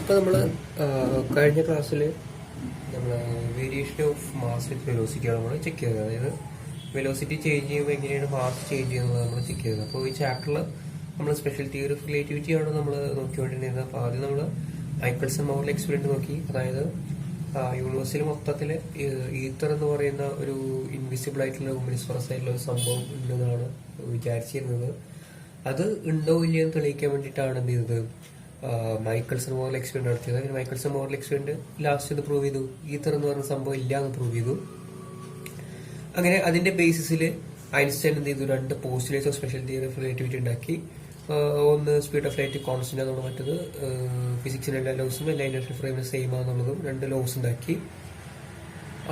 അപ്പോൾ നമ്മൾ കഴിഞ്ഞ ക്ലാസ്സിൽ നമ്മൾ വേരിയേഷൻ ഓഫ് മാസ് വിത്ത് വെലോസിറ്റിയാണ് നമ്മൾ ചെക്ക് ചെയ്തത്. അതായത് വെലോസിറ്റി ചേഞ്ച് ചെയ്യുമ്പോൾ എങ്ങനെയാണ് മാസ് ചേഞ്ച് ചെയ്യുന്നത് നമ്മൾ ചെക്ക് ചെയ്തത്. അപ്പോൾ ഈ ചാപ്റ്ററിൽ നമ്മൾ സ്പെഷ്യൽ തിയറി ഓഫ് റിലേറ്റിവിറ്റി ആണ് നമ്മൾ നോക്കിക്കൊണ്ടിരുന്നത്. അപ്പോൾ ആദ്യം നമ്മൾ മൈക്കിൾസൺ മോറൽ എക്സ്പെരിമെന്റ് നോക്കി. അതായത് യൂണിവേഴ്സിൽ മൊത്തത്തിൽ ഈത്തർ എന്ന് പറയുന്ന ഒരു ഇൻവിസിബിൾ ആയിട്ടുള്ള ഉമിനിസ്ഫറസ് ആയിട്ടുള്ള ഒരു സംഭവം ഉണ്ടെന്നാണ് വിചാരിച്ചിരുന്നത്. അത് ഉണ്ടോ ഇല്ലയെന്ന് തെളിയിക്കാൻ വേണ്ടിയിട്ടാണ് എന്ത് ചെയ്തത്, മൈക്കിൾസൺ മോറൽ എക്സ്പെരിമെന്റ് നടത്തിയത്. അങ്ങനെ മൈക്കിൾസൺ മോറൽ എക്സ്പെരിമെന്റ് ലാസ്റ്റ് ഇത് പ്രൂവ് ചെയ്തു, ഈത്തർ എന്ന് പറയുന്ന സംഭവം ഇല്ല എന്ന് പ്രൂവ് ചെയ്തു. അങ്ങനെ അതിന്റെ ബേസിസിൽ ഐൻസ്റ്റൈൻ എന്ത് ചെയ്തു, രണ്ട് postulates of special theory of relativity ഉണ്ടാക്കി. ഒന്ന് സ്പീഡ് ഓഫ് ലൈറ്റ് കോൺസ്റ്റന്റ് ആണെന്നുള്ള, മറ്റത് ഫിസിക്സിന്റെ എല്ലാ ലോസും എല്ലാ ഇനർഷ്യൽ ഫ്രെയിമിന് സെയിം ആണെന്നുള്ളതും രണ്ട് ലോസ് ഉണ്ടാക്കി.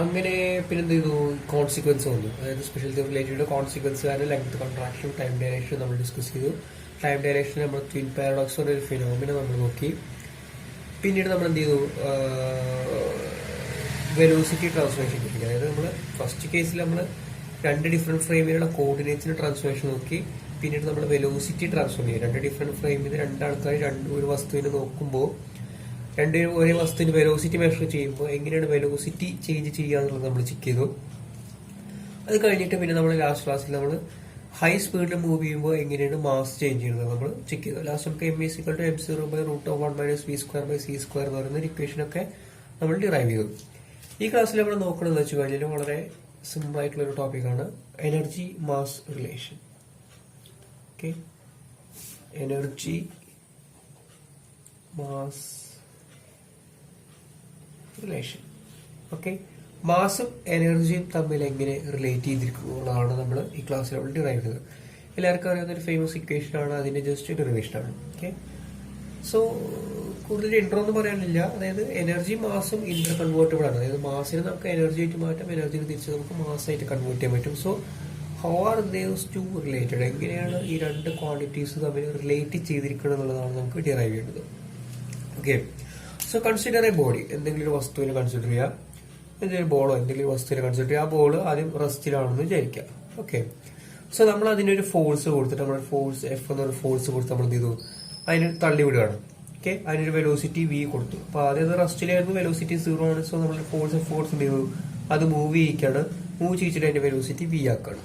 അങ്ങനെ പിന്നെ എന്ത് ചെയ്തു, കോൺസിക്വൻസ് വന്നു. അതായത് സ്പെഷ്യൽ തിയറി റിലേറ്റീവിന്റെ കോൺസിക്വൻസ് ആണ് ലെങ്ത് കോൺട്രാക്ഷൻ, ടൈം ഡയറക്ഷൻ നമ്മൾ ഡിസ്കസ് ചെയ്തു. ടൈം ഡയറക്ഷനിൽ നമ്മൾ ട്വിൻ പാരഡോക്സ് ഒരു ഫിനോമിന നമ്മൾ നോക്കി. പിന്നീട് നമ്മൾ എന്ത് ചെയ്തു, വെലോസിറ്റി ട്രാൻസ്ഫോർമേഷൻ കിട്ടി. അതായത് നമ്മൾ ഫസ്റ്റ് കേസിൽ നമ്മൾ രണ്ട് ഡിഫറെന്റ് ഫ്രെയിമിലുള്ള കോർഡിനേറ്റ്സിന്റെ ട്രാൻസ്ഫോർമേഷൻ നോക്കി. പിന്നീട് നമ്മൾ വെലോസിറ്റി ട്രാൻസ്ഫോം ചെയ്യും. രണ്ട് ഡിഫറെന്റ് ഫ്രെയിമിൽ രണ്ടാൾക്കാർ ഒരു വസ്തുവിനെ നോക്കുമ്പോൾ ഒരേ വസ്തുവിന് വെലോസിറ്റി മെഷർ ചെയ്യുമ്പോൾ എങ്ങനെയാണ് വെലോസിറ്റി ചേഞ്ച് ചെയ്യുക എന്നുള്ളത് നമ്മൾ ചെക്ക് ചെയ്തു. അത് കഴിഞ്ഞിട്ട് പിന്നെ നമ്മൾ ലാസ്റ്റ് ക്ലാസ്സിൽ നമ്മൾ ഹൈ സ്പീഡിൽ മൂവ് ചെയ്യുമ്പോൾ എങ്ങനെയാണ് മാസ് ചേഞ്ച് ചെയ്യുന്നത് നമ്മൾ ചെക്ക് ചെയ്തു. ലാസ്റ്റ് നമുക്ക് m=m0/√(1-v²/c² എന്ന് പറയുന്ന ഒരു ഇക്വേഷനൊക്കെ നമ്മൾ ഡിറൈവ് ചെയ്തു. ഈ ക്ലാസ്സിൽ നമ്മൾ നോക്കണമെന്ന് വെച്ച് കഴിഞ്ഞാൽ വളരെ സിമ്പിൾ ആയിട്ടുള്ള ഒരു ടോപ്പിക്കാണ് energy mass relation. Okay, energy mass relation. Okay, മാസും എനർജിയും തമ്മിൽ എങ്ങനെ റിലേറ്റ് ചെയ്തിരിക്കുന്നതാണ് നമ്മൾ ഈ ക്ലാസ്സിൽ നമ്മൾ ഡിറൈവ് ചെയ്തത്. എല്ലാവർക്കും അറിയാവുന്ന ഒരു ഫേമസ് ഇക്വേഷൻ ആണ്, അതിന്റെ ജസ്റ്റ് ഡെറിവേഷൻ ആണ്. ഓക്കെ, സോ കൂടുതൽ ഇന്റർ ഒന്നും പറയാനില്ല. അതായത് എനർജി മാസും ഇന്റർ കൺവേർട്ടബിൾ ആണ്. അതായത് മാസിനെ നമുക്ക് എനർജി ആയിട്ട് മാറ്റാം, എനർജിനെ തിരിച്ച് നമുക്ക് മാസായിട്ട് കൺവേർട്ട് ചെയ്യാൻ പറ്റും. So how are those two related, എങ്ങനെയാണ് ഈ രണ്ട് ക്വാണ്ടിറ്റീസ് തമ്മിൽ റിലേറ്റ് ചെയ്തിരിക്കുന്നത് എന്നുള്ളതാണ് നമുക്ക് ഡിറൈവ് ചെയ്യേണ്ടത്. Okay, so consider A body. എന്തെങ്കിലും ഒരു വസ്തുവിനെ കൺസിഡർ ചെയ്യുക, എന്തെങ്കിലും ബോളോ എന്തെങ്കിലും വസ്തുവിനെ കൺസിഡർ ചെയ്യുക. ആ ബോള് ആദ്യം റെസ്റ്റിലാണെന്ന് വിചാരിക്കുക. ഓക്കെ, സോ നമ്മൾ അതിനൊരു ഫോഴ്സ് കൊടുത്തിട്ട്, നമ്മൾ ഫോഴ്സ് എഫ് എന്നൊരു ഫോഴ്സ് കൊടുത്ത് നമ്മൾ എന്ത് ചെയ്തു, അതിന് തള്ളി വിടുകയാണ്. ഓക്കെ, അതിനൊരു വെലോസിറ്റി വി കൊടുത്തു. അപ്പൊ ആദ്യം റെസ്റ്റിലായിരുന്നു, വെലോസിറ്റി 0 ആണ്. സോ നമ്മൾ ഫോഴ്സ് എന്ത് ചെയ്തു, അത് മൂവ് ചെയ്യിക്കാണ്. മൂവ് ചെയ്യിച്ചിട്ട് അതിന്റെ വെലോസിറ്റി വി ആക്കാണ്.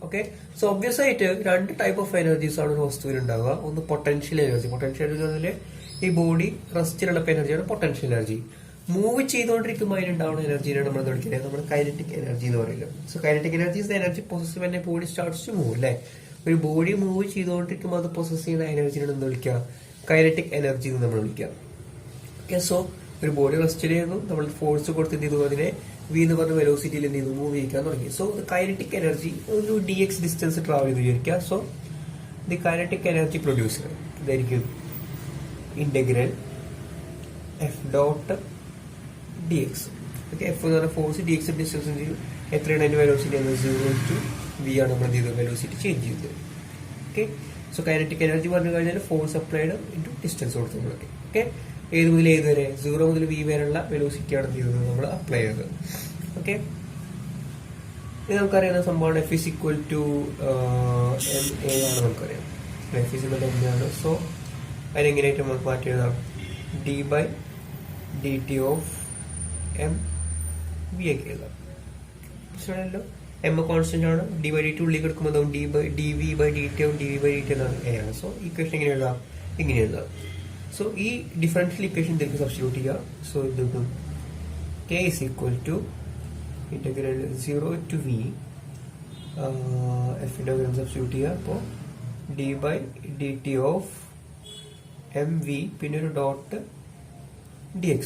ഓക്കെ, സോ ഒബ്വിയസ് ആയിട്ട് രണ്ട് ടൈപ്പ് ഓഫ് എനർജീസ് ആണ് ഒരു വസ്തുവിൽ ഉണ്ടാവുക. ഒന്ന് പൊട്ടൻഷ്യൽ എനർജി. പൊട്ടൻഷ്യൽ എനർജി പറഞ്ഞാൽ ഈ ബോഡി റെസ്റ്റിലുള്ള എനർജിയാണ് പൊട്ടൻഷ്യൽ എനർജി. മൂവ് ചെയ്തുകൊണ്ടിരിക്കുമ്പോൾ അതിനുണ്ടാവുന്ന എനർജിയാണ് നമ്മൾ വിളിക്കുന്നത്, നമ്മൾ കൈനറ്റിക് എനർജി എന്ന് പറയുന്നത്. So kinetic energy is the energy possessed when a body starts to move. അല്ലെ, ഒരു ബോഡി മൂവ് ചെയ്തുകൊണ്ടിരിക്കുമ്പോൾ അത് പൊസസ് ചെയ്യുന്ന എനർജിയാണ് എന്ത് വിളിക്കുക, കൈനറ്റിക് എനർജി എന്ന് നമ്മൾ വിളിക്കുക. ഓക്കെ, സോ ഒരു ബോഡി റെസ്റ്റിലായിരുന്നു, നമ്മൾ ഫോഴ്സ് കൊടുത്ത് എന്ത് ചെയ്തു, അതിനെ വി എന്ന് പറഞ്ഞ വെലോസിറ്റിയിൽ എന്ത് ചെയ്തു, മൂവ് ചെയ്യിക്കാൻ തുടങ്ങി. സോ കൈനറ്റിക് എനർജി ഒരു dx ഡിസ്റ്റൻസ് ട്രാവൽ ചെയ്ത് വിചാരിക്കുക. So the kinetic energy producer ഇതായിരിക്കും integral F dot dx. Okay, F എന്ന് പറഞ്ഞ ഫോഴ്സ്, dx ഡിസ്റ്റൻസ് എത്രയാണ് അതിന്റെ വെലോസിറ്റി, 0 to v ആണ് നമ്മൾ എന്ത് ചെയ്തത്, വെലോസിറ്റി ചേഞ്ച് ചെയ്തത്. ഓക്കെ, സോ കൈനറ്റിക് എനർജി പറഞ്ഞു കഴിഞ്ഞാൽ ഫോഴ്സ് അപ്ലൈഡ് ഇൻറ്റു ഡിസ്റ്റൻസ് കൊടുത്തു നമ്മളൊക്കെ. ഓക്കെ, ഏത് മുതൽ ഏത് വരെ, 0 മുതൽ v വരെയുള്ള വെലോസിറ്റിയാണ് എന്ത് ചെയ്തത്, നമ്മൾ അപ്ലൈ ചെയ്തത്. ഓക്കെ, ഇത് നമുക്കറിയാവുന്ന സംഭവമാണ്. F is equal to M A ആണ് നമുക്കറിയാം. എഫ് ഇസ് എം ആണ്. സോ അതിനെങ്ങനെയായിട്ട് നമുക്ക് മാറ്റി എഴുതാം, d/dt ഓഫ് എം വി ഒക്കെ എഴുതാം. മനസ്സിലായല്ലോ, എം കോൺസ്റ്റന്റ് ആണ്. d/dt ഉള്ളിൽ കിടക്കുമ്പോൾ dv/dt dv/dt എന്നാണ് എ ആണ്. സോ ഇക്വേഷൻ എങ്ങനെ എഴുതാം, ഇങ്ങനെ എഴുതാം. സോ ഈ ഡിഫറൻഷ്യൽ ഇക്വേഷൻ ഇതിലേക്ക് സബ്സ്റ്റിറ്റ്യൂട്ട് ചെയ്യുക. സോ ഇത് k is equal to ഇന്റഗ്രൽ 0 to v, F integral substitute ചെയ്യുക. അപ്പോൾ d/dt ഓഫ് എം വി, പിന്നെ ഒരു ഡോട്ട് dx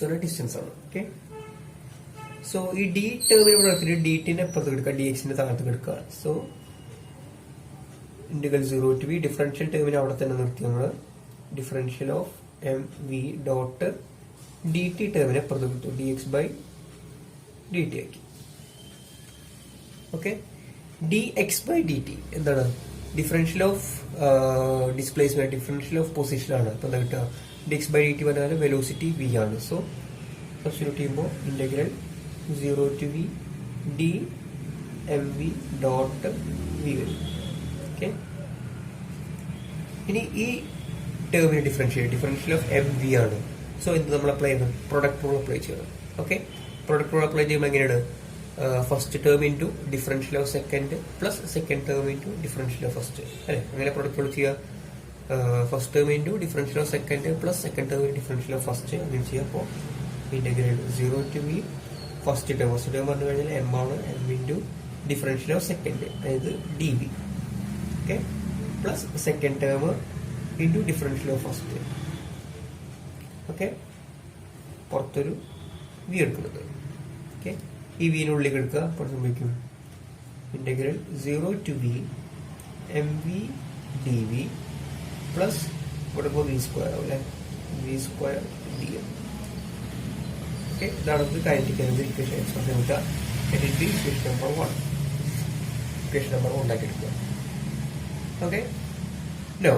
ആണ്, ഡിസ്റ്റൻസ് ആണ്. ഓക്കെ, സോ ഈ ഡി ടേമിനെ ഇവിടെ എടുത്തിട്ട് ഡിറ്റിനെ അപ്പുറത്ത് എടുക്കുക, ഡിഎക്സിന്റെ താഴത്ത് എടുക്കുക. So integral 0 to v, differential ടേമിനെ അവിടെ തന്നെ നിർത്തി നമ്മൾ differential of M V dot D T ടേമിനെ അപ്പുറത്ത് എടുത്തു, dx/dt ആക്കി. ഓക്കെ, dx/dt എന്താണ്, differential of displacement, differential of position ആണ്. അപ്പൊ എന്താ കിട്ടുക, dx/dt പറഞ്ഞാൽ വെലോസിറ്റി v ആണ്. സോ സബ്സ്റ്റിറ്റ്യൂട്ട് ചെയ്യുമ്പോൾ integral 0 to v dmv dot v വരും. ഓക്കെ, ഇനി ഈ ടേമിന് ഡിഫറൻഷ്യൽ ഓഫ് എം വി ആണ്. സോ ഇത് നമ്മൾ അപ്ലൈ ചെയ്യണം, പ്രൊഡക്റ്റ് റൂൾ അപ്ലൈ ചെയ്യണം. ഓക്കെ, പ്രൊഡക്റ്റ് റൂൾ അപ്ലൈ ചെയ്യുമ്പോൾ എങ്ങനെയാണ്? First term into differential of second plus second term into differential of first അല്ലെ, അങ്ങനെ പ്രൊഡക്റ്റ് റൂൾ ചെയ്യുക. First term into differential of second plus second term differential of first അങ്ങനെ ചെയ്യുക. അപ്പോൾ integral 0 to v first term പറഞ്ഞു കഴിഞ്ഞാൽ M ആണ്, M into differential of second അതായത് D B. Okay, plus second term into differential of first. Okay, പുറത്തൊരു V എടുക്കുന്നത്. Okay, ഈ വിനുള്ളിൽ എടുക്കുക. അപ്പോൾ സംഭവിക്കും integral 0 to v M V D V plus ഇവിടെ ഇപ്പോൾ വി സ്ക്വയർ ആവും അല്ലെ, V square D M. Okay, ഇതാണ് കൈനറ്റിക് എനർജി ഇക്വേഷൻ. എക്സ്പ്രഷൻ കിട്ടുക. ഇക്വേഷൻ നമ്പർ 1 ഉണ്ടാക്കി എടുക്കുക. ഓക്കെ, നോ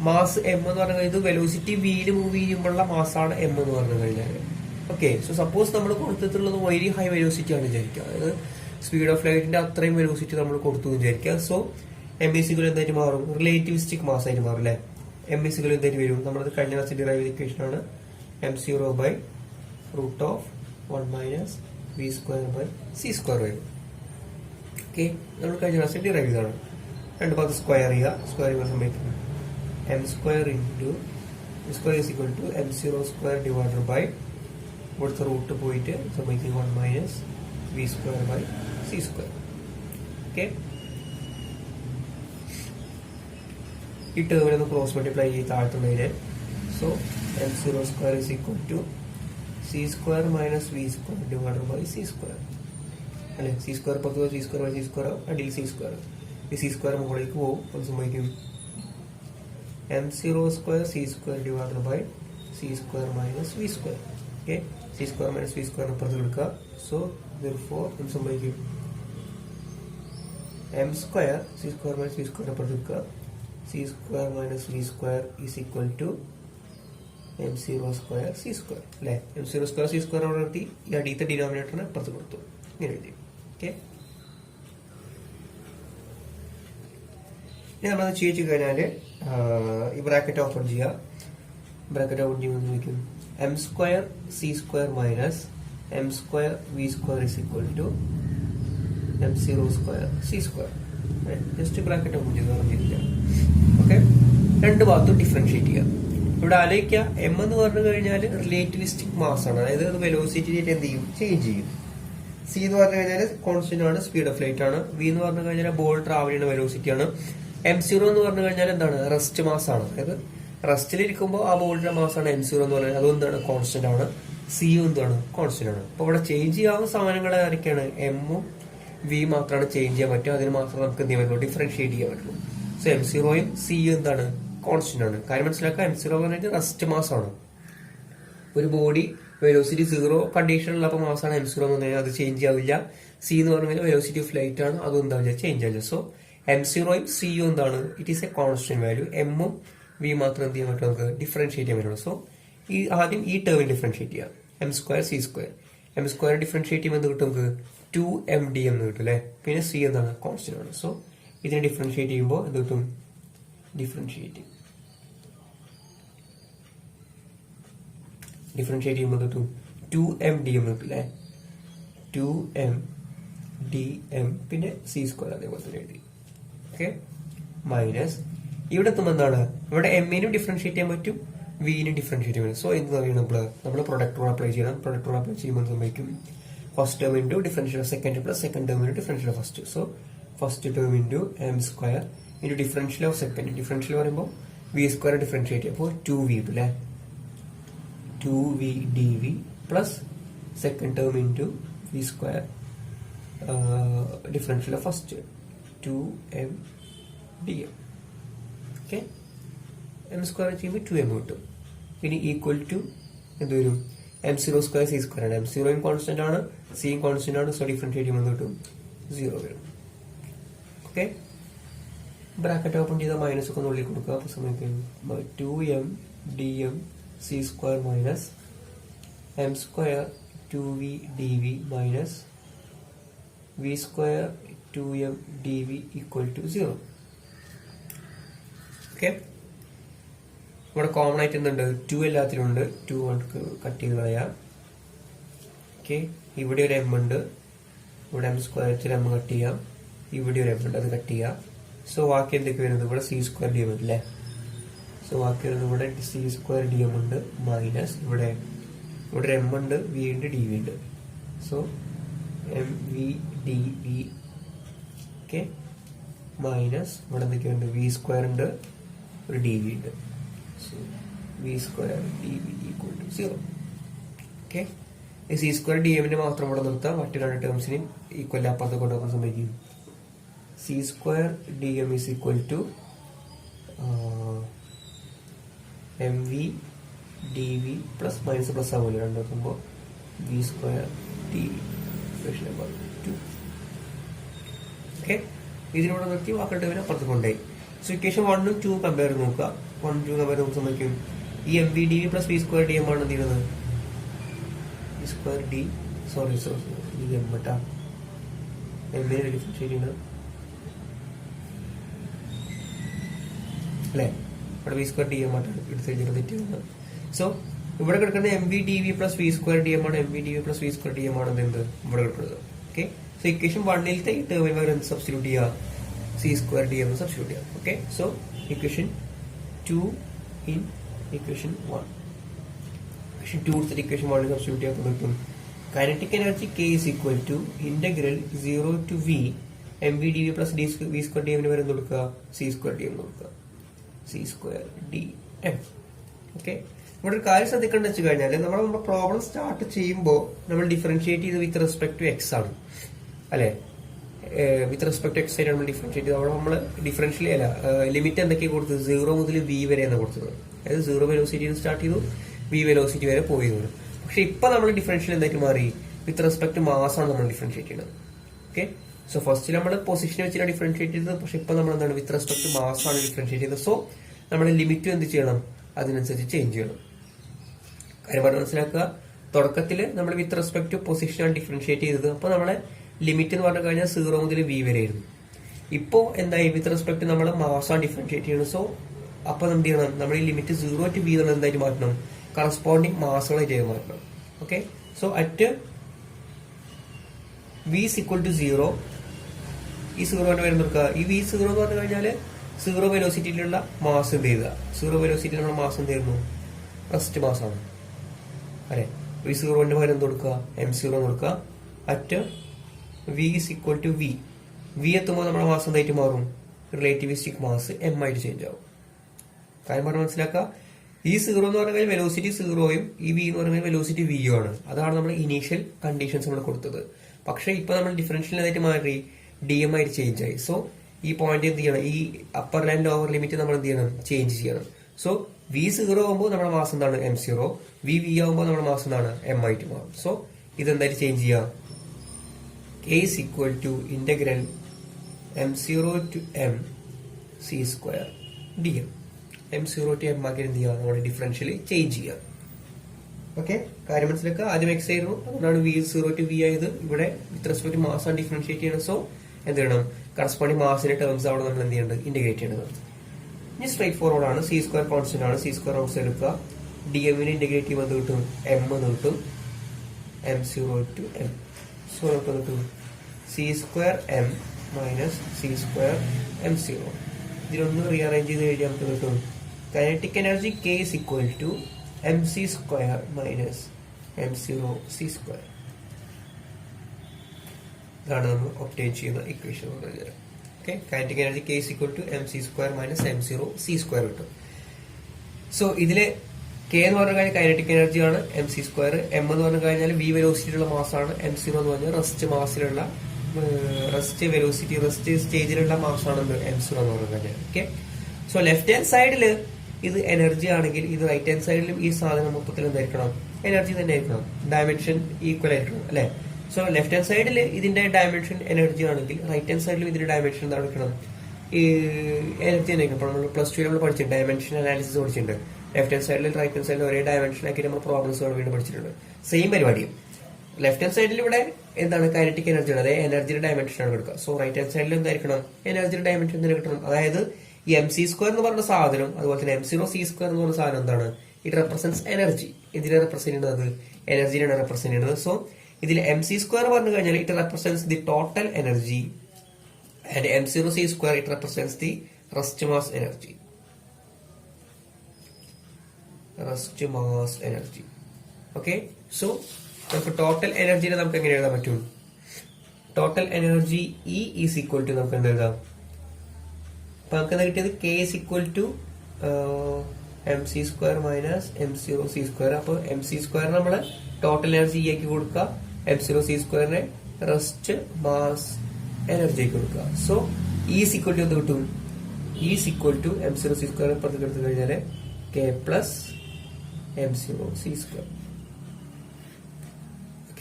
മാസ് എം എന്ന് പറഞ്ഞു ഇത് വെലോസിറ്റി വിയിൽ മൂവ് ചെയ്യുമ്പോഴുള്ള മാസാണ് എം എന്ന് പറഞ്ഞു കഴിഞ്ഞാൽ. ഓക്കെ, സോ സപ്പോസ് നമ്മൾ കൊടുത്തിട്ടുള്ളത് വെരി ഹൈ വെലോസിറ്റി ആണ് വിചാരിക്കുക, അതായത് സ്പീഡ് ഓഫ് ലൈറ്റിന്റെ അത്രയും വെലോസിറ്റി നമ്മൾ കൊടുത്തു വിചാരിക്കുക. സോ എം ഇസികൾ എന്തായിട്ട് മാറും? റിലേറ്റിവിസ്റ്റിക് മാസ് ആയിട്ട് മാറും അല്ലെ. എം ഇസികൾ എന്തായിട്ട് വരും? നമ്മളത് കഴിഞ്ഞ ക്ലാസ് ഡിറൈവ് ചെയ്ത ഇക്വേഷൻ ആണ് m0 by root of 1 minus v square by c square വരും. ഓക്കെ, നമ്മൾ കഴിഞ്ഞ ക്ലാസ്സിൽ ഡിറൈവ് ചെയ്തതാണ്. രണ്ട് ഭാഗത്ത് സ്ക്വയർ ചെയ്യുക. സ്ക്വയർ ചെയ്യുമ്പോൾ സംഭവിക്കുന്നത് M square into square is equal to m0 square divided by ഇവിടുത്തെ റൂട്ട് പോയിട്ട് സംഭവിക്കും 1 minus V square by C square. Okay, ഈ ടേമിനൊന്ന് ക്രോസ് മൾട്ടിപ്ലൈ ചെയ്ത് താഴ്ത്തുന്നതിന് so m0 square is equal to C square minus V square divided by C square അല്ലെ. C square പുറത്ത് C square by C square അടിയിൽ C square. ഈ C square മുകളിലേക്ക് പോകും. അപ്പോൾ സംഭവിക്കും m0 square C square divided by C square minus V square. Okay, C square minus V square പുറത്ത് എടുക്കുക. സോ therefore എന്ത് സംഭവിക്കും? M square C square minus V square പുറത്ത് എടുക്കുക. C square minus V square is equal to m0 square C square അല്ലെ. m0 square C square അവിടെ നിർത്തി ഈ അടിയത്തെ ഡിനോമിനേറ്ററിനെ പുറത്ത് കൊടുത്തു. ഇങ്ങനെ എഴുതി. ഓക്കെ, ഇനി നമ്മളത് ചെയ്യിച്ചു കഴിഞ്ഞാല് ഈ ബ്രാക്കറ്റ് ഓപ്പൺ ചെയ്യുക. ബ്രാക്കറ്റ് ഓപ്പൺ ചെയ്യുമ്പോൾ ചോദിക്കും M square C square minus M square V square is equal to m0 square C square. Just bracket open ചെയ്തില്ല. ഓക്കെ, രണ്ട് ഭാഗത്തും ഡിഫറൻഷിയേറ്റ് ചെയ്യുക. ഇവിടെ ആലോചിക്കുക, എം എന്ന് പറഞ്ഞു കഴിഞ്ഞാൽ റിലേറ്റിവിസ്റ്റിക് മാസ് ആണ്, അതായത് അത് വെലോസിറ്റി എന്ത് ചെയ്യും? ചേഞ്ച് ചെയ്യും. സി എന്ന് പറഞ്ഞു കഴിഞ്ഞാൽ കോൺസ്റ്റന്റ് ആണ്, സ്പീഡ് ഓഫ് ലൈറ്റ് ആണ്. വി എന്ന് പറഞ്ഞു കഴിഞ്ഞാൽ ബോൾ ട്രാവൽ ചെയ്യുന്ന വെലോസിറ്റി ആണ്. m0 എന്ന് പറഞ്ഞു കഴിഞ്ഞാൽ എന്താണ്? റെസ്റ്റ് മാസ് ആണ്, അതായത് റെസ്റ്റിലിരിക്കുമ്പോൾ ആ ബോളിന്റെ മാസാണ് m0 എന്ന് പറയുന്നത്. അതെന്താണ്? കോൺസ്റ്റന്റ് ആണ്. സിയും എന്താണ്? കോൺസ്റ്റന്റ് ആണ്. അപ്പൊ ഇവിടെ ചേഞ്ച് ചെയ്യാവുന്ന സാധനങ്ങൾ ആരൊക്കെയാണ്? എമ്മും വി മാത്രമാണ് ചേഞ്ച് ചെയ്യാൻ പറ്റുക. അതിന് മാത്രം നമുക്ക് എന്ത് ചെയ്യാൻ പറ്റുള്ളൂ? ഡിഫറൻഷിയേറ്റ് ചെയ്യാൻ പറ്റുള്ളൂ. സോ m0യും സിയും എന്താണ്? കോൺസ്റ്റന്റ് ആണ്. കാര്യം മനസ്സിലാക്കുക, m0 എന്ന് പറഞ്ഞാൽ റെസ്റ്റ് മാസ് ആണ്. ഒരു ബോഡി വെലോസിറ്റി 0 കണ്ടീഷനിലുള്ള മാസാണ് m0 എന്ന് പറഞ്ഞാൽ അത് ചേഞ്ച് ആവില്ല. സി എന്ന് പറഞ്ഞാൽ വെലോസിറ്റി ഓഫ് ലൈറ്റ് ആണ്, അതും എന്താവില്ല? ചേഞ്ച് ആവില്ല. സോ m0യും സിയും എന്താണ്? It is A constant value. എമ്മും വി മാത്രം എന്ത് ചെയ്യാൻ പറ്റും? നമുക്ക് ഡിഫറൻഷിയേറ്റ് ചെയ്യാൻ പറ്റുള്ളൂ. സോ ഈ ആദ്യം ഈ ടേമിൽ ഡിഫറൻഷിയേറ്റ് ചെയ്യാം. M square C square. M square differentiate ചെയ്യുമ്പോൾ എന്ത് കിട്ടും? നമുക്ക് 2md എന്ന് കിട്ടും അല്ലെ. പിന്നെ സി എന്താണ്? കോൺസ്റ്റന്റ് ആണ്. സോ ഇതിനെ ഡിഫറൻഷിയേറ്റ് ചെയ്യുമ്പോൾ എന്ത് കിട്ടും? ഡിഫറൻഷിയേറ്റ് ചെയ്യുമ്പോൾ കിട്ടും 2md എന്ന് കിട്ടും അല്ലെ. 2mdm പിന്നെ സി സ്ക്വയർ അതേപോലെ തന്നെ എഴുതി. ഓക്കെ, മൈനസ് ഇവിടെ എത്തുമ്പോൾ എന്താണ്? ഇവിടെ എമ്മിനും ഡിഫറൻഷിയേറ്റ് ചെയ്യാൻ പറ്റും, വിനും ഡിഫറൻഷിയേറ്റ് ചെയ്യാൻ പറ്റും. സോ എന്ത് പറയും? നമ്മൾ പ്രൊഡക്റ്റ് റൂൾ അപ്ലൈ ചെയ്യണം. പ്രൊഡക്റ്റ് റൂൾ അപ്ലൈ ചെയ്യുമ്പോൾ സംഭവിക്കും first term into differential of second plus second term into differential of first. So first term into M square into differential of second. Differential പറയുമ്പോൾ V square differentiate ചെയ്യും. അപ്പോൾ 2v കിട്ടും അല്ലേ. 2v dv plus second term into V square differential of first 2mdm. Okay, M square ചെയ്യുമ്പോൾ 2m കിട്ടും. ഇനി equal to എന്ത് വരും? m0 സ്ക്വയർ സി സ്ക്വയർ ആണ്. m0യും കോൺസ്റ്റന്റ് ആണ്, സിയും കോൺസ്റ്റന്റ് ആണ്. സോ ഡിഫറൻഷിയേറ്റ് ചെയ്യുമ്പോൾ കിട്ടും 0 വരും. ഓക്കെ, ബ്രാക്കറ്റ് ഓപ്പൺ ചെയ്ത മൈനസ് ഒക്കെ ഉള്ളിൽ കൊടുക്കുക. അപ്പൊ സമയത്ത് 2mdm C square minus M square 2v dv minus V square 2m dv equal to 0. Okay, ഇവിടെ കോമൺ ആയിട്ട് എന്തുണ്ട്, 2 എല്ലാത്തിലും ഉണ്ട്. 2 നമുക്ക് കട്ട് ചെയ്ത് കളയാം. ഓക്കെ, ഇവിടെ ഒരു എം ഉണ്ട്, ഇവിടെ എം സ്ക്വയർ എം കട്ട് ചെയ്യാം. ഇവിടെ ഒരു എം ഉണ്ട്, അത് കട്ട് ചെയ്യാം. സോ ബാക്കി എന്തൊക്കെ വരുന്നത്, ഇവിടെ സി സ്ക്വയർ ഡി എം ഉണ്ട് അല്ലേ. സോ ബാക്കി വരുന്നത് ഇവിടെ സി സ്ക്വയർ ഡി എം ഉണ്ട് മൈനസ് ഇവിടെ ഒരു എം ഉണ്ട്, വി ഉണ്ട്, ഡി വി ഉണ്ട്. So M V D V okay minus ഇവിടെ എന്തൊക്കെയുണ്ട്, വി സ്ക്വയർ ഉണ്ട്, ഒരു ഡി വി ഉണ്ട്. So V square D V equal to 0. Okay, C square D എമ്മിനെ മാത്രം ഇവിടെ നിർത്താം, മറ്റു രണ്ട് ടേംസിന് ഈക്വൽ അപ്പുറത്ത് കൊണ്ടുപോകാൻ സംഭവിക്കും. C square D M is equal to M V D V plus minus plus ആവുമല്ലോ, രണ്ടാക്കുമ്പോൾ V square D V number 2. Okay, ഇതിലൂടെ നിർത്തി വാക്കളുടെ ടേമിനെ അപ്പുറത്ത് കൊണ്ടുപോയി. സോ ഇക്വേഷൻ 1 ഉം 2 കമ്പയർ നോക്കുക. 1 2 കമ്പയർ നോക്കുമ്പോൾ സംഭവിക്കും ഈ M V D V plus V square D M ആണ് എന്ത് ചെയ്യുന്നത്, V square D sorry D M കേട്ടാ, എമ്മിനെ ഡിഫറൻഷിയേറ്റ് ചെയ്യുന്നത് അല്ലേ. ഇവിടെ വി സ്ക്വയർ ഡി എം ആയിട്ട് എടുത്ത് തെറ്റുന്നത്. സോ ഇവിടെ കിടക്കുന്ന M V D V plus V square D M ആണ്, M V D V plus V square D M ആണ് എന്ത് ഇവിടെ കിടക്കുന്നത്. ഓക്കെ, സോ ഇക്വേഷൻ 1ലത്തെ ഈ ടേമിൽ വരെ എന്ത് സബ്സ്റ്റിറ്റ്യൂട്ട് ചെയ്യുക, C square D M substitute ചെയ്യാം. Okay, so equation 2 in equation 1, equation 2 എടുത്തിട്ട് ഇക്വേഷൻ 1 സബ്സ്റ്റിറ്റ്യൂട്ട് ചെയ്യാൻ കിട്ടും kinetic energy K is equal to ഇന്റഗ്രൽ 0 to V M V D V plus V square D എമ്മിന് വരെ കൊടുക്കുക, സി സ്ക്വയർ ഡി എം കൊടുക്കുക, C square D M. Okay, ഇവിടെ ഒരു കാര്യം ശ്രദ്ധിക്കേണ്ട വെച്ച് കഴിഞ്ഞാൽ നമ്മുടെ പ്രോബ്ലം സ്റ്റാർട്ട് ചെയ്യുമ്പോൾ നമ്മൾ ഡിഫറൻഷിയേറ്റ് ചെയ്ത് വിത്ത് റെസ്പെക്ട് ടു എക്സ് ആണ് അല്ലെ. വിത്ത് റെസ്പെക്ട് ടു എക്സ് ആയിട്ട് നമ്മൾ ഡിഫറൻഷിയേറ്റ് ചെയ്ത് അവിടെ നമ്മൾ ഡിഫറൻഷ്യലി അല്ല ലിമിറ്റ് എന്തൊക്കെയാണ് കൊടുത്തത്, 0 മുതൽ വി വരെയാണ് കൊടുത്തത്. അതായത് 0 വെലോസിറ്റി സ്റ്റാർട്ട് ചെയ്തു, വി വെലോസിറ്റി വരെ പോയത്. പക്ഷെ ഇപ്പൊ നമ്മൾ ഡിഫറൻഷ്യൽ എന്തായിട്ട് മാറി, വിത്ത് റെസ്പെക്ട് ടു മാസ് ആണ് നമ്മൾ ഡിഫറൻഷിയേറ്റ് ചെയ്യുന്നത്. ഓക്കെ, സോ ഫസ്റ്റ് നമ്മൾ പൊസിഷനെ വെച്ചിട്ട് ഡിഫറൻഷിയേറ്റ് ചെയ്തത്, പക്ഷെ ഇപ്പൊ നമ്മൾ എന്താണ് വിത്ത് റെസ്പെക്ട് ടു മാസ് ആണ് ഡിഫറൻഷിയേറ്റ് ചെയ്തത്. സോ നമ്മുടെ ലിമിറ്റ് എന്ത് ചെയ്യണം, അതിനനുസരിച്ച് ചേഞ്ച് ചെയ്യണം. കാര്യം പറഞ്ഞ് മനസ്സിലാക്കുക, തുടക്കത്തിൽ നമ്മൾ വിത്ത് റെസ്പെക്ട് ടു പൊസിഷനാണ് ഡിഫറൻഷിയേറ്റ് ചെയ്തത്. അപ്പൊ നമ്മളെ ലിമിറ്റ് എന്ന് പറഞ്ഞു കഴിഞ്ഞാൽ 0 മുതൽ വി വരെ ആയിരുന്നു. ഇപ്പോ എന്തായി, വിത്ത് റെസ്പെക്ട് നമ്മൾ മാസാണ് ഡിഫറൻഷിയേറ്റ് ചെയ്യുന്നത്. സോ അപ്പൊ എന്ത് ചെയ്യണം, നമ്മൾ ഈ ലിമിറ്റ് 0 ടു വി എന്നുള്ളത് എന്തായിട്ട് മാറ്റണം, കറസ്പോണ്ടിങ് മാസുകളായിട്ട് മാറ്റണം. Okay, so at V is equal to 0, ഈ 0ന്റെ പേര് നോക്കുക. ഈ വി 0 എന്ന് പറഞ്ഞു കഴിഞ്ഞാല് 0 വെലോസിറ്റിയിലുള്ള മാസ് എന്ത് ചെയ്യുക, 0 വെലോസിറ്റിയിലുള്ള മാസ് എന്ത് ചെയ്യുന്നു, റെസ്റ്റ് മാസാണ് അല്ലെ. വി 0ന്റെ പകരം എന്ത് കൊടുക്കുക, m0 കൊടുക്കുക. At V is equal to V, V എത്തുമ്പോൾ നമ്മുടെ മാസ് എന്തായിട്ട് മാറും, റിലേറ്റിവിസ്റ്റിക് മാസ് എം ആയിട്ട് ചേഞ്ച് ആവും. കാര്യം പറഞ്ഞ് മനസ്സിലാക്കുക, ഈ 0 എന്ന് പറഞ്ഞാൽ വെലോസിറ്റി 0യും ഈ വി എന്ന് പറഞ്ഞാൽ വെലോസിറ്റി വിയും ആണ്. അതാണ് നമ്മൾ ഇനീഷ്യൽ കണ്ടീഷൻസ് നമ്മൾ കൊടുത്തത്. പക്ഷെ ഇപ്പൊ നമ്മൾ ഡിഫറൻഷ്യലായിട്ട് മാറി ഡി എം ആയിട്ട് ചേഞ്ച് ആയി. സോ ഈ പോയിന്റ് എന്ത് ചെയ്യണം, ഈ അപ്പർ ആൻഡ് ലോവർ ലിമിറ്റ് നമ്മൾ എന്ത് ചെയ്യണം, ചേഞ്ച് ചെയ്യണം. സോ വി 0 ആകുമ്പോൾ നമ്മുടെ മാസം എന്താണ് m0, വി ആകുമ്പോൾ നമ്മുടെ മാസം എന്താണ് m ആയിട്ട് മാറും. സോ ഇതെന്തായിട്ട് ചേഞ്ച് ചെയ്യാം, K is equal to integral m0 to m c square D M. m0 to m ആക്കി എന്ത് ചെയ്യുക, നമ്മുടെ ഡിഫറൻഷ്യലി ചേഞ്ച് ചെയ്യുക. ഓക്കെ, കാര്യം മനസ്സിലാക്കുക. ആദ്യം എക്സ് ആയിരുന്നു, അതുകൊണ്ടാണ് വി 0 to v ആയത്. ഇവിടെ വിത്ത് റെസ്പെക്ട് ടു മാസ് ആണ് ഡിഫറൻഷിയേറ്റ് ചെയ്യണം. സോ എന്ത് ചെയ്യണം, കറസ്പോണ്ടിങ് മാസിന്റെ ടേംസ് അവിടെ നമ്മൾ എന്ത് ചെയ്യേണ്ടത്, ഇന്റഗ്രേറ്റ് ചെയ്യേണ്ടത്. ഇനി സ്ട്രൈറ്റ് ഫോർവേഡ് ആണ്, സി സ്ക്വയർ കോൺസ്റ്റന്റ് ആണ്, സി സ്ക്വയർ ഔട്ട് സൈഡ് എടുക്കുക, ഡി എമ്മിന് ഇന്റഗ്രേറ്റ് ചെയ്യുമ്പോൾ എന്ത് കിട്ടും, എം എന്ന് കിട്ടും, m0 to m. സോ നമുക്ക് കിട്ടും C square M minus C square m0. ഇതിലൊന്ന് റീഅറേഞ്ച് ചെയ്ത് കഴിഞ്ഞാൽ നമുക്ക് കിട്ടും kinetic energy K is equal to mc square minus m0 c square. ഇതാണ് നമ്മൾ ഒബ്റ്റെയിൻ ചെയ്യുന്ന equation. Okay, kinetic energy K is equal to mc square minus m0 c square കിട്ടും. So ഇതില് K എന്ന് പറഞ്ഞു കഴിഞ്ഞാൽ കൈനറ്റിക് എനർജി ആണ്, mc square. m എന്ന് പറഞ്ഞു കഴിഞ്ഞാൽ v വെലോസിറ്റിയിലുള്ള മാസാണ്, m0 എന്ന് പറഞ്ഞാൽ റെസ്റ്റ് മാസിലുള്ള റെസ്റ്റ് വെലോസിറ്റി റെസ്റ്റ് സ്റ്റേജിലുള്ള മാസാണ് m0 എന്ന് പറഞ്ഞു കഴിഞ്ഞാൽ. ഓക്കെ, സോ ലെഫ്റ്റ് ഹാൻഡ് സൈഡിൽ ഇത് എനർജി ആണെങ്കിൽ ഇത് റൈറ്റ് ഹാൻഡ് സൈഡിലും ഈ സാധനം മൊത്തത്തിൽ എന്തായിരിക്കണം, എനർജി തന്നെ ആയിരിക്കണം, ഡയമെൻഷൻ ഈക്വൽ ആയിരിക്കണം അല്ലെ. സോ ലെഫ്റ്റ് ഹാൻഡ് സൈഡിൽ ഇതിന്റെ ഡയമെൻഷൻ എനർജി ആണെങ്കിൽ റൈറ്റ് ഹാൻഡ് സൈഡിലും ഇതിന്റെ ഡയമെൻഷൻ എന്താ എടുക്കണം, ഈ എനർജി തന്നെ ആയിരിക്കണം. അപ്പോൾ നമ്മൾ പ്ലസ് 2 നമ്മൾ പഠിച്ചിട്ടുണ്ട്, ഡയമെൻഷൻ അനാലിസിസ് പഠിച്ചിട്ടുണ്ട്. ലെഫ്റ്റ് ഹാൻഡ് സൈഡിൽ റൈറ്റ് ഹാൻഡ് സൈഡിൽ ഒരേ ഡയമെൻഷൻ ആക്കി നമ്മൾ പ്രോബ്ലംസ് വീണ്ടും പഠിച്ചിട്ടുണ്ട്. സെയിം പരിപാടിയും ലെഫ്റ്റ് ഹാൻഡ് സൈഡിൽ ഇവിടെ എന്താണ് കൈനറ്റിക് എനർജിയാണ്, അതായത് എനർജിയുടെ ഡയമെൻഷൻ ആണ് എടുക്കുക. സോ റൈറ്റ് ഹാൻഡ് സൈഡിൽ എന്തായിരിക്കണം, എനർജിയുടെ ഡയമെൻഷൻ തന്നെ കിട്ടണം. അതായത് ഈ MC² എന്ന് പറഞ്ഞ സാധനം അതുപോലെ തന്നെ M0C² എന്ന് പറഞ്ഞ സാധനം എന്താണ്? It represents energy. ഇതിനെ റെപ്രസെന്റ് ചെയ്യുന്നത് എനർജിയാണ് റെപ്രസെന്റ് ചെയ്യുന്നത്. സോ ഇതിൽ MC² പറഞ്ഞു കഴിഞ്ഞാൽ it represents the total energy and M0C² it represents the rest mass energy. Rest mass energy. Okay, so നമുക്ക് ടോട്ടൽ എനർജിനെ നമുക്ക് എങ്ങനെ എഴുതാൻ പറ്റും? Total energy E is equal to നമുക്ക് എന്താ എഴുതാം? അപ്പൊ നമുക്ക് എന്താ കിട്ടിയത്? K is equal to MC² minus M0C². അപ്പൊ MC² നമ്മള് ടോട്ടൽ എനർജി ആക്കി കൊടുക്കുക, M0C² റെസ്റ്റ് മാസ് എനർജി ആക്കി കൊടുക്കുക. സോ ഈസ് ഈക്വൽ ടു എന്ത് കിട്ടും? ഈസ് ഈക്വൽ ടു M0C² പുറത്തേക്ക് എടുത്തു കഴിഞ്ഞാല് K plus M0C².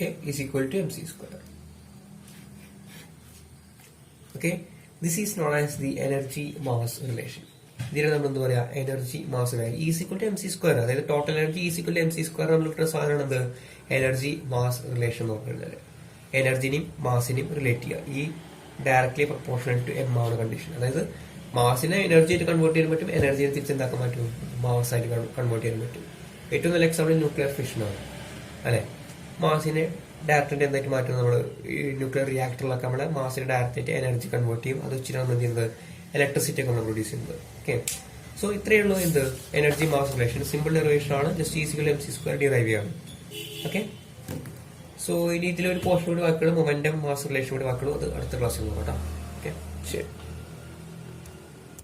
Okay, is equal to MC². Okay, this is known as the energy mass relation. ഇതിനെ നമ്മൾ എന്താ പറയാ? Energy mass relation. Is equal to MC². അതായത് total energy is equal to MC² നമ്മൾ കിട്ടുന്ന സാധനമാണ് എന്ത്? എനർജി മാസ് റിലേഷൻ എന്ന് പറയുന്നത്. എനർജിനെയും മാസിനെയും റിലേറ്റ് ചെയ്യുക. ഈ ഡയറക്ട്ലി പ്രൊപ്പോർഷണൽ ടു M ആണ് കണ്ടീഷൻ. അതായത് മാസിനെ എനർജി ആയിട്ട് കൺവേർട്ട് ചെയ്യാൻ പറ്റും, എനർജിയെ തിരിച്ചെന്താക്കാൻ പറ്റും? മാസ് ആയിട്ട് കൺവേർട്ട് ചെയ്യാൻ പറ്റും. ഏറ്റവും നല്ല എക്സാമ്പിൾ ന്യൂക്ലിയർ ഫിഷൻ ആണ് അല്ലെ. മാസിനെ ഡയറക്റ്റ് എന്തായിട്ട് മാറ്റും? നമ്മൾ ഈ ന്യൂക്ലിയർ റിയാക്ടറിലൊക്കെ നമ്മളെ മാസിനെ ഡയറക്റ്റ് എനർജി കൺവേർട്ട് ചെയ്യും. അത് വെച്ചിട്ടാണ് എന്ത് ചെയ്യുന്നത്? ഇലക്ട്രിസിറ്റി ഒക്കെ നമ്മൾ പ്രൊഡ്യൂസ് ചെയ്യുന്നത്. ഓക്കെ, സോ ഇത്രയേ ഉള്ളൂ എന്ത്? Energy mass relation. Simple derivation ആണ്. ജസ്റ്റ് ഈസിക്കൽ MC² ഡിറൈവ് ചെയ്യാണ്. ഓക്കെ, സോ ഇനി ഇതിലൊരു പോർഷൻ കൂടി വാക്കുകൾ, മൊമെന്റം മാസ് റിലേഷൻ കൂടി വാക്കുകൾ, അത് അടുത്ത ക്ലാസ്സിൽ നോക്കാം. ഓക്കെ, ശരി.